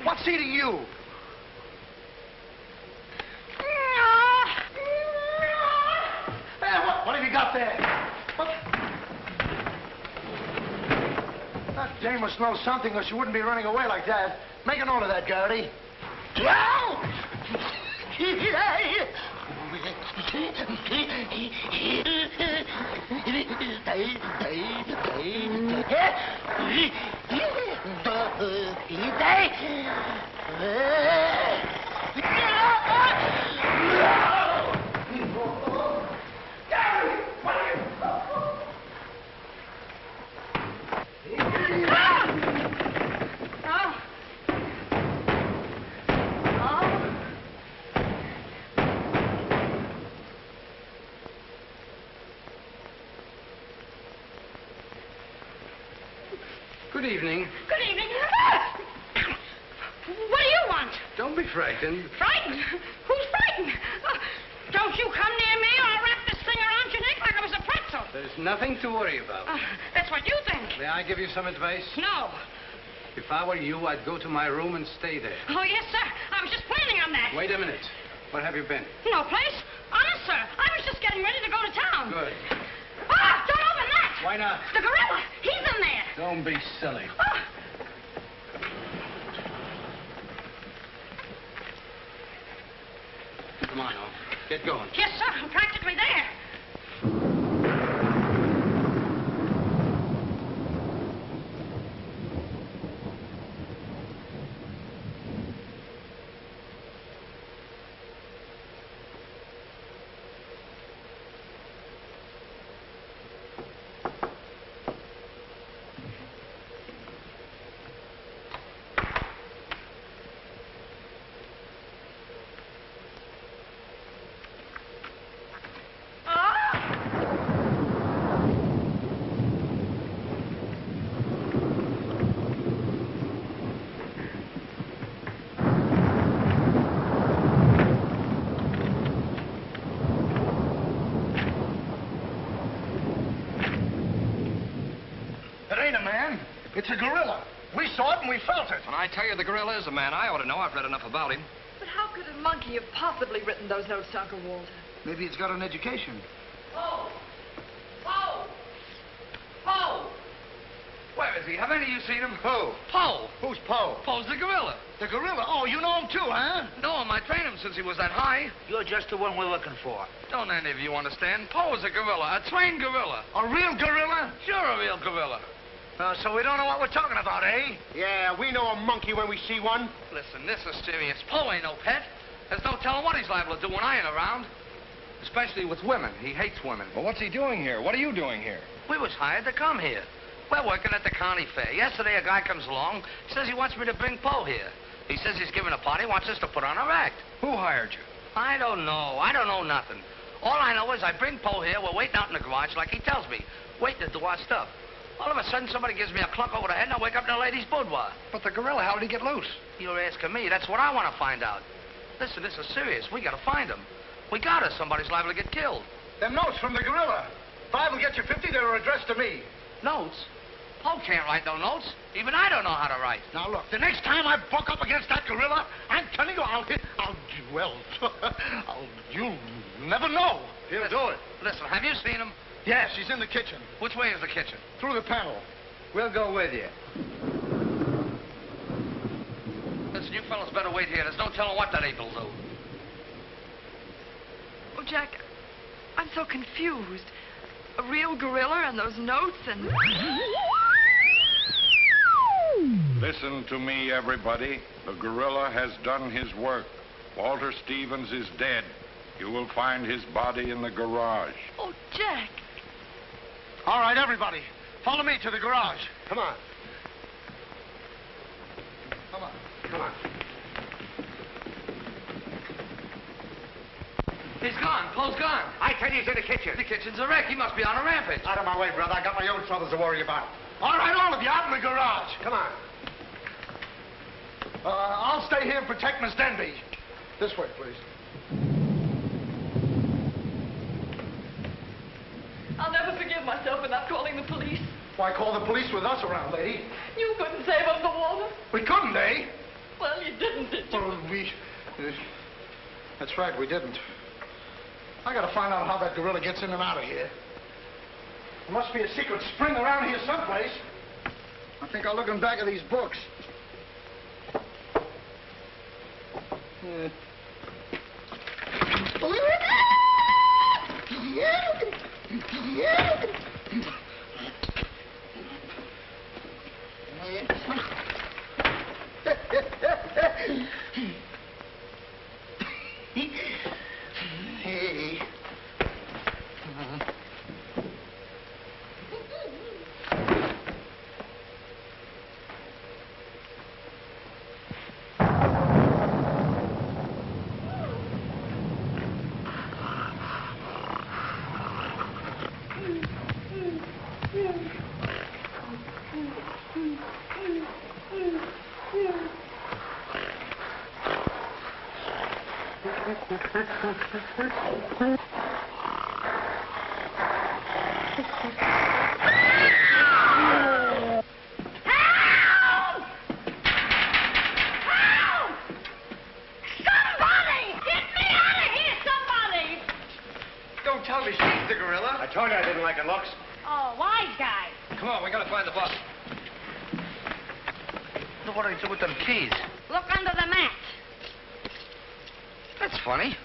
What's eating you? Hey, what have you got there? What? That dame must know something, or she wouldn't be running away like that. Make a note of that, Garrity. Good evening. Good evening. What do you want? Don't be frightened. Frightened? Who's frightened? Don't you come near me or I'll wrap this thing around your neck like I was a pretzel. There's nothing to worry about. That's what you think. May I give you some advice? No. If I were you, I'd go to my room and stay there. Oh, yes, sir. I was just planning on that. Wait a minute. Where have you been? No place. Honest, sir. I was just getting ready to go to town. Good. Ah, don't open that. Why not? The gorilla. He's in there. Don't be silly. Oh. Come on, Al. Get going. Yes, sir. I'm practically there. It's a gorilla. We saw it and we felt it. When I tell you the gorilla is a man, I ought to know. I've read enough about him. But how could a monkey have possibly written those notes to Uncle Walter? Maybe it's got an education. Poe! Poe! Poe! Where is he? Have any of you seen him? Who? Poe. Who's Poe? Poe's the gorilla. The gorilla? Oh, you know him too, huh? No, I trained him since he was that high. You're just the one we're looking for. Don't any of you understand? Poe is a gorilla, a trained gorilla. A real gorilla? Sure, a real gorilla. So we don't know what we're talking about, eh? Yeah, we know a monkey when we see one. Listen, this is serious. Poe ain't no pet. There's no telling what he's liable to do when I ain't around. Especially with women. He hates women. Well, what's he doing here? What are you doing here? We was hired to come here. We're working at the county fair. Yesterday, a guy comes along, says he wants me to bring Poe here. He says he's giving a party, wants us to put on our act. Who hired you? I don't know. I don't know nothing. All I know is I bring Poe here. We're waiting out in the garage like he tells me, waiting to do our stuff. All of a sudden, somebody gives me a clunk over the head, and I wake up in a lady's boudoir. But the gorilla, how did he get loose? You're asking me. That's what I want to find out. Listen, this is serious. We got to find him. We got to. Somebody's liable to get killed. Them notes from the gorilla. If I will get you 50, they were addressed to me. Notes? Paul can't write no notes. Even I don't know how to write. Now, look, the next time I buck up against that gorilla, I'm telling you, you'll never know. He'll do it. Listen, have you seen him? Yes, he's in the kitchen. Which way is the kitchen? Through the panel. We'll go with you. Listen, you fellas better wait here. There's no telling what that ape will do. Oh, Jack, I'm so confused. A real gorilla and those notes and... Listen to me, everybody. The gorilla has done his work. Walter Stevens is dead. You will find his body in the garage. Oh, Jack. All right, everybody. Follow me to the garage. Come on. Come on. Come on. He's gone. Poe's gone. I tell you, he's in the kitchen. The kitchen's a wreck. He must be on a rampage. Out of my way, brother. I got my own troubles to worry about. All right, all of you, out in the garage. Come on. I'll stay here and protect Miss Denby. This way, please. I'll never forgive myself for not calling the police. Why call the police with us around, lady? You couldn't save up the water. We couldn't, eh? Well, you didn't, did you? Well, that's right, we didn't. I gotta find out how that gorilla gets in and out of here. There must be a secret spring around here someplace. I think I'll look in back of these books. Hey. Don't tell me she's the gorilla. I told you I didn't like her looks. Oh, wise guy. Come on, we gotta find the bus. Look what I do with them keys. Look under the mat. That's funny.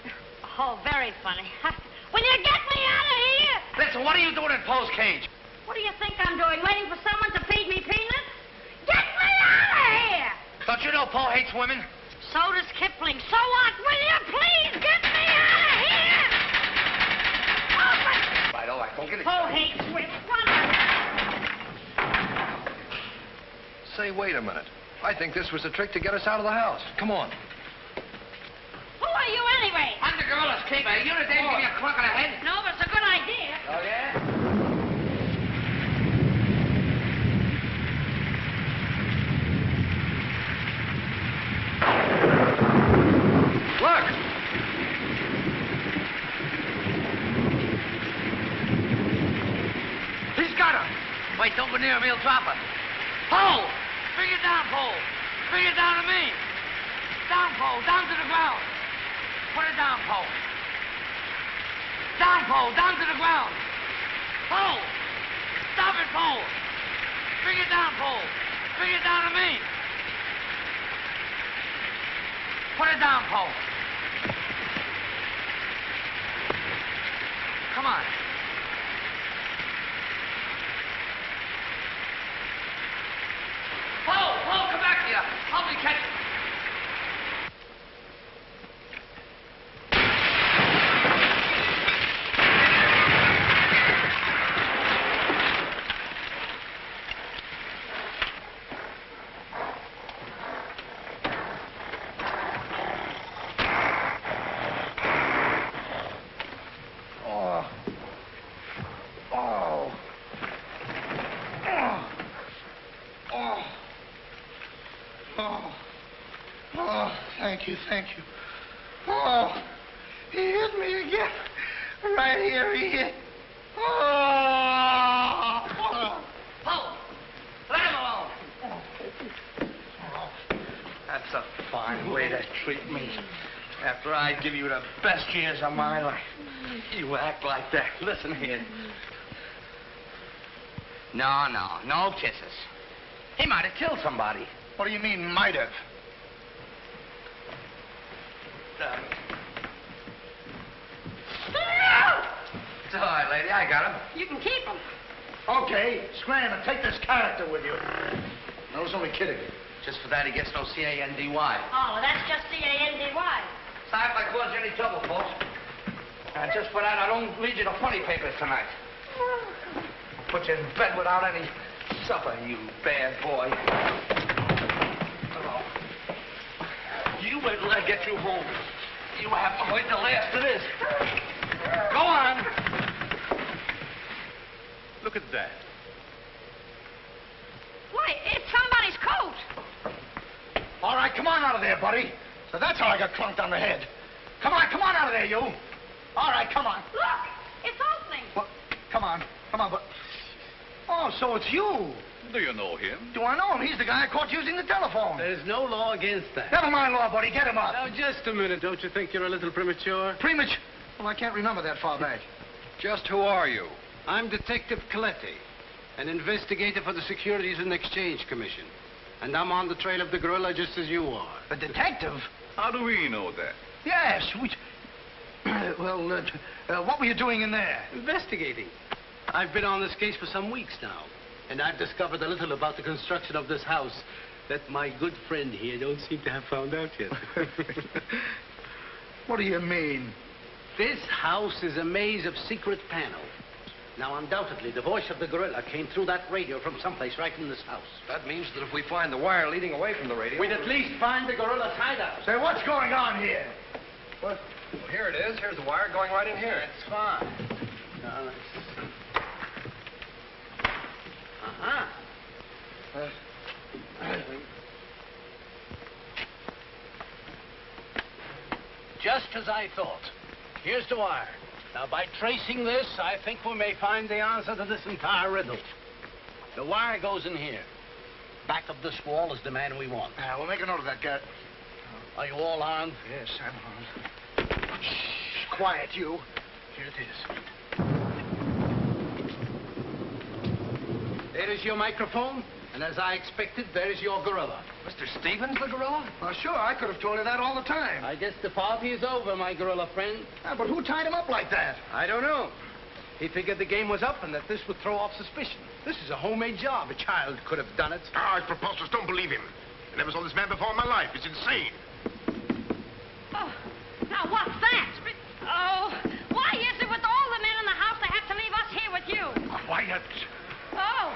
Oh, very funny. Will you get me out of here? Listen, what are you doing in Poe's cage? What do you think I'm doing? Waiting for someone to feed me peanuts? Get me out of here! Don't you know Poe hates women? So does Kipling. So what? Will you please get me out of here? Open! All right, go get it. Poe hates women. Say, wait a minute. I think this was a trick to get us out of the house. Come on. Who are you anyway? I'm the gorilla's keeper. You the day to give me a clock on the head? No, but it's a good idea. Oh, yeah? Look! He's got her. Wait, don't go near him. He'll drop her. Poe! Bring it down, Poe. Bring it down to me. Down, Poe. Down to the ground. Put it down, Poe. Down, Poe. Down to the ground. Poe! Stop it, Poe. Bring it down, Poe. Bring it down to me. Put it down, Poe. Come on. Poe, come back here. Help me catch it. Oh, thank you, thank you. Oh, he hit me again. Right here, he hit. Oh! Paul, let him alone. That's a fine way to treat me. After I give you the best years of my life, you act like that. Listen here. No kisses. He might have killed somebody. What do you mean, might have? It's all right, lady. I got him. You can keep him. Okay, scram and take this character with you. I was only kidding. Just for that, he gets no C-A-N-D-Y. Oh, well, that's just C-A-N-D-Y. Sorry if I caused you any trouble, folks. Just for that, I don't read you the funny papers tonight. Put you in bed without any supper, you bad boy. Oh. You wait till I get you home. You have to wait the last of this. Go on. Look at that. Why, it's somebody's coat. All right, come on out of there, buddy. So that's how I got clunked on the head. Come on out of there, you. All right, come on. Look, it's opening. Well, come on, but... Oh, so it's you. Do you know him? Do I know him? He's the guy I caught using the telephone. There's no law against that. Never mind law, buddy. Get him up. Now, just a minute. Don't you think you're a little premature? Premature? Well, I can't remember that far back. Just who are you? I'm Detective Coletti, an investigator for the Securities and Exchange Commission. And I'm on the trail of the gorilla just as you are. A detective? How do we know that? Yes, we... what were you doing in there? Investigating. I've been on this case for some weeks now, and I've discovered a little about the construction of this house that my good friend here don't seem to have found out yet. What do you mean? This house is a maze of secret panels. Now, undoubtedly, the voice of the gorilla came through that radio from someplace right in this house. That means that if we find the wire leading away from the radio... we'd at least find the gorilla's hideout. Say, what's going on here? What? Well, here it is. Here's the wire going right in here. It's fine. Now, let's... Just as I thought. Here's the wire. Now, by tracing this, I think we may find the answer to this entire riddle. The wire goes in here. Back of this wall is the man we want. We'll make a note of that, Gert. Are you all armed? Yes, I'm armed. Shh, quiet, you. Here it is. There is your microphone, and as I expected, there is your gorilla. Mr. Stevens, the gorilla? Well, sure, I could have told you that all the time. I guess the party is over, my gorilla friend. But who tied him up like that? I don't know. He figured the game was up and that this would throw off suspicion. This is a homemade job. A child could have done it. It's preposterous. Don't believe him. I never saw this man before in my life. It's insane. Oh, now what's that? Oh, why is it with all the men in the house they have to leave us here with you? Quiet. Oh.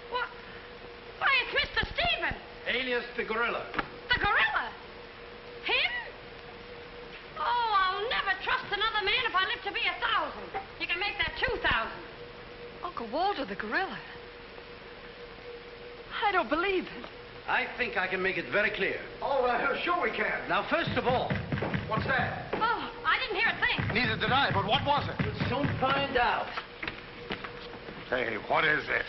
What? Why, it's Mr. Stevens. Alias the gorilla. The gorilla? Him? Oh, I'll never trust another man if I live to be 1,000. You can make that 2,000. Uncle Walter, the gorilla. I don't believe it. I think I can make it very clear. Oh, sure we can. Now, first of all... What's that? Oh, I didn't hear a thing. Neither did I, but what was it? We'll soon find out. Hey, what is this?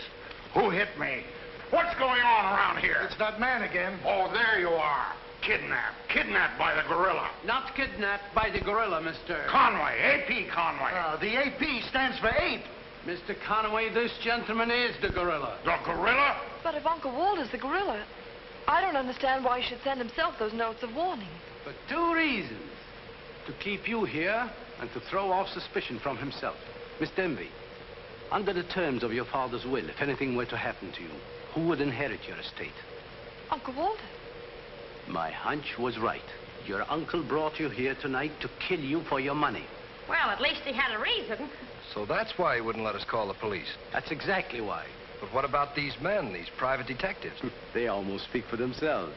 Who hit me? What's going on around here? It's that man again. Oh, there you are. Kidnapped. Kidnapped by the gorilla. Not kidnapped by the gorilla, Mr. Conway. A.P. Conway. The A.P. stands for ape. Mr. Conway, this gentleman is the gorilla. The gorilla? But if Uncle Walter's the gorilla, I don't understand why he should send himself those notes of warning. For 2 reasons. To keep you here and to throw off suspicion from himself. Miss Denby, under the terms of your father's will, if anything were to happen to you, who would inherit your estate? Uncle Walter. My hunch was right. Your uncle brought you here tonight to kill you for your money. Well, at least he had a reason. So that's why he wouldn't let us call the police. That's exactly why. But what about these men, these private detectives? They almost speak for themselves.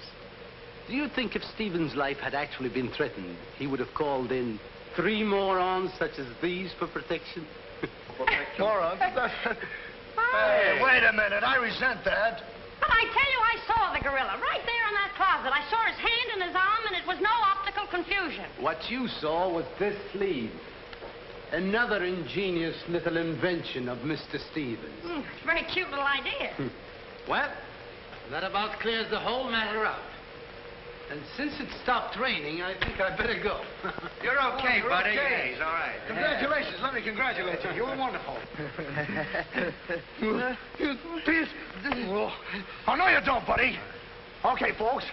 Do you think if Stephen's life had actually been threatened, he would have called in 3 morons such as these for protection? Morons? Hey, wait a minute. I resent that. But I tell you, I saw the gorilla right there in that closet. I saw his hand and his arm, and it was no optical confusion. What you saw was this sleeve. Another ingenious little invention of Mr. Stevens. It's a very cute little idea. Well, that about clears the whole matter up. And since it stopped raining, I think I'd better go. You're okay, You're buddy. okay. Yeah, he's all right. Congratulations. Let me congratulate you. You were wonderful. Oh, no, you don't, buddy. Okay, folks.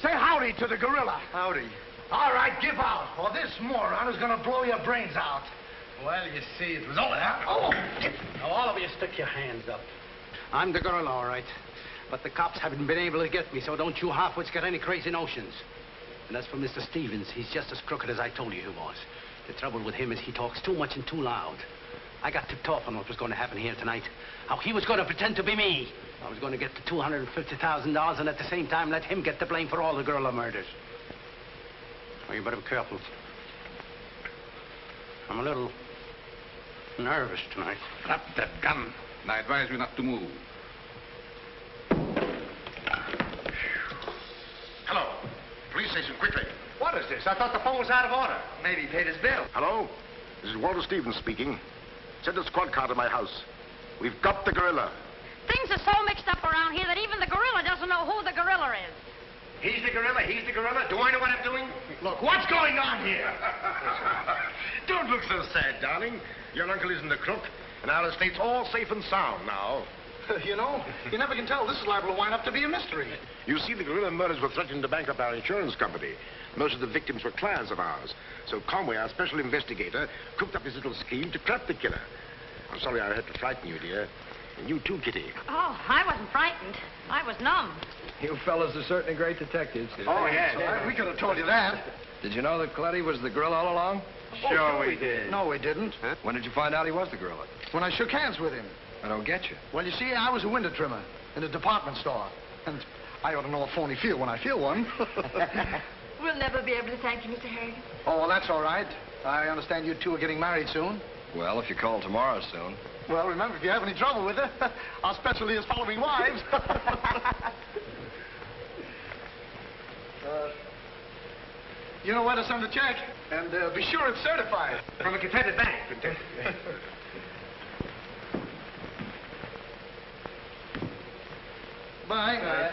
Say howdy to the gorilla. Howdy. All right, give out, or this moron is going to blow your brains out. Well, you see, it was all that. Oh! Now, all of you stick your hands up. I'm the gorilla, all right. But the cops haven't been able to get me, so don't you half-wits get any crazy notions. And as for Mr. Stevens, he's just as crooked as I told you he was. The trouble with him is he talks too much and too loud. I got tipped off on what was going to happen here tonight. How he was going to pretend to be me. I was going to get the $250,000 and at the same time let him get the blame for all the gorilla murders. Well, you better be careful. I'm a little nervous tonight. Drop that gun, and I advise you not to move. Hello. Police station, quickly. What is this? I thought the phone was out of order. Maybe he paid his bill. Hello? This is Walter Stevens speaking. Send a squad car to my house. We've got the gorilla. Things are so mixed up around here that even the gorilla doesn't know who the gorilla is. He's the gorilla. He's the gorilla. Do I know what I'm doing? Look, what's going on here? Don't look so sad, darling. Your uncle isn't a crook, and our estate's all safe and sound now. You know, you never can tell. This is liable to wind up to be a mystery. You see, the gorilla murders were threatening to bankrupt our insurance company. Most of the victims were clients of ours. So Conway, our special investigator, cooked up his little scheme to trap the killer. I'm sorry I had to frighten you, dear. And you too, Kitty. Oh, I wasn't frightened. I was numb. You fellas are certainly great detectives. Oh, yeah. We could have told you that. Did you know that Coletti was the gorilla all along? Sure we did. No, we didn't. Huh? When did you find out he was the gorilla? When I shook hands with him. I don't get you. Well, you see, I was a window trimmer in a department store. And I ought to know a phony feel when I feel one. We'll never be able to thank you, Mr. Harrigan. Oh, well, that's all right. I understand you two are getting married soon. Well, if you call tomorrow soon. Well, remember, if you have any trouble with her, our specialty is following wives. You know where to send the check, and be sure it's certified. From a Confederate bank. Bye.